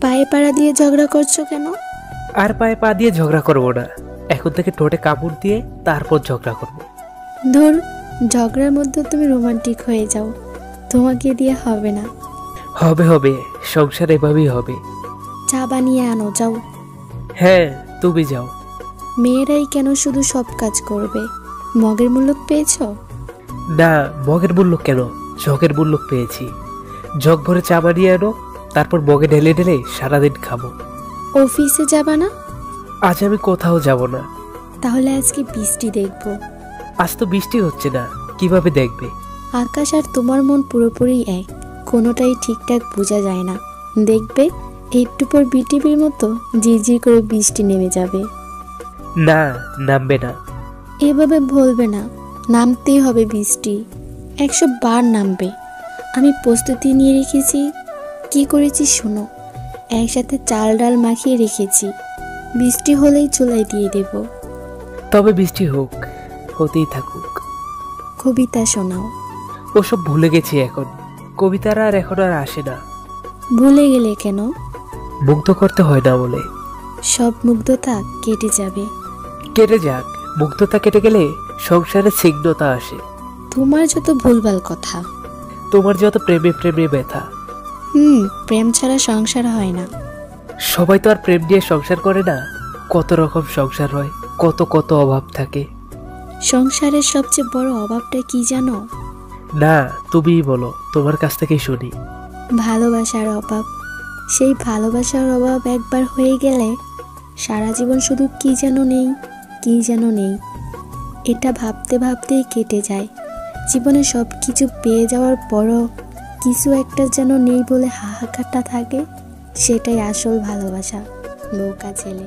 পায়ে পাড়া দিয়ে ঝগড়া করছো কেন? আর পায়ে পা দিয়ে ঝগড়া করবো না, এখন থেকে ঠোঁটে কামড় দিয়ে তারপর ঝগড়া করবো। ধুর, ঝগড়ার মধ্যে তুমি রোমান্টিক হয়ে যাও, তোমাকে দিয়ে হবে না। হবে হবে, সংসার এভাবেই হবে। চা বানিয়ে আনো, যাও। হ্যাঁ, তুমি যাও। মেয়েরাই কেন শুধু সব কাজ করবে? মগের মূল্য পেয়েছো? না, মগের মূল্য কেন, জগের মূল্য পেয়েছি। জগ ভরে চা বানিয়ে আনো, তারপর মগে ঢেলে ঢেলে সারাদিন খাবো। অফিসে যাবা না? আজ আমি কোথাও যাব না। তাহলে আজকে বৃষ্টি দেখবো। আজ তো বৃষ্টি হচ্ছে না, কিভাবে দেখবে? আকাশ আর তোমার মন পুরোপুরি এক, কোনোটাই ঠিকঠাক বোঝা যায় না। দেখবে একটু পর বিটিভির মতো ঝিরঝির করে বৃষ্টি নেমে যাবে। না, নামবে না। এভাবে বলবে না, নামতেই হবে বৃষ্টি, 100 বার নামবে। আমি প্রস্তুতি নিয়ে রেখেছি। কি করেছি শোনো, একসাথে চাল ডাল মাখিয়ে রেখেছি, বৃষ্টি হলেই চুলায় দিয়ে দেব। তবে বৃষ্টি হোক, হতেই থাকুক। কবিতা শোনাও। ওসব ভুলে গেছি এখন, কবিতারা আর এখন আর আসে না। ভুলে গেলে কেন? মুগ্ধ করতে হয় না বলে। সব মুগ্ধতা কেটে যাবে। কেটে যাক, মুগ্ধতা কেটে গেলে সংসারে ছিগ্নতা আসে। তোমার যত ভুলভাল কথা। তোমার যত প্রেমে প্রেমে ব্যথা। প্রেম ছাড়া সংসার হয় না। সবাই তো আর প্রেম দিয়ে সংসার করে না, কত রকম সংসার হয়, কত কত অভাব থাকে। সংসারের সবচেয়ে বড় অভাবটা কি জানো? না, তুমিই বলো, তোমার কাছ থেকেই শুনি। ভালোবাসার অভাব। সেই ভালোবাসার অভাব একবার হয়ে গেলে সারা জীবন শুধু কি যেন নেই, কি যেন নেই, এটা ভাবতে ভাবতেই কেটে যায়। জীবনে সব কিছু পেয়ে যাওয়ার পরও কিছু একটা যেন নেই বলে হাহাকারটা থাকে, সেটাই আসল ভালোবাসা। নৌকা ছেলে।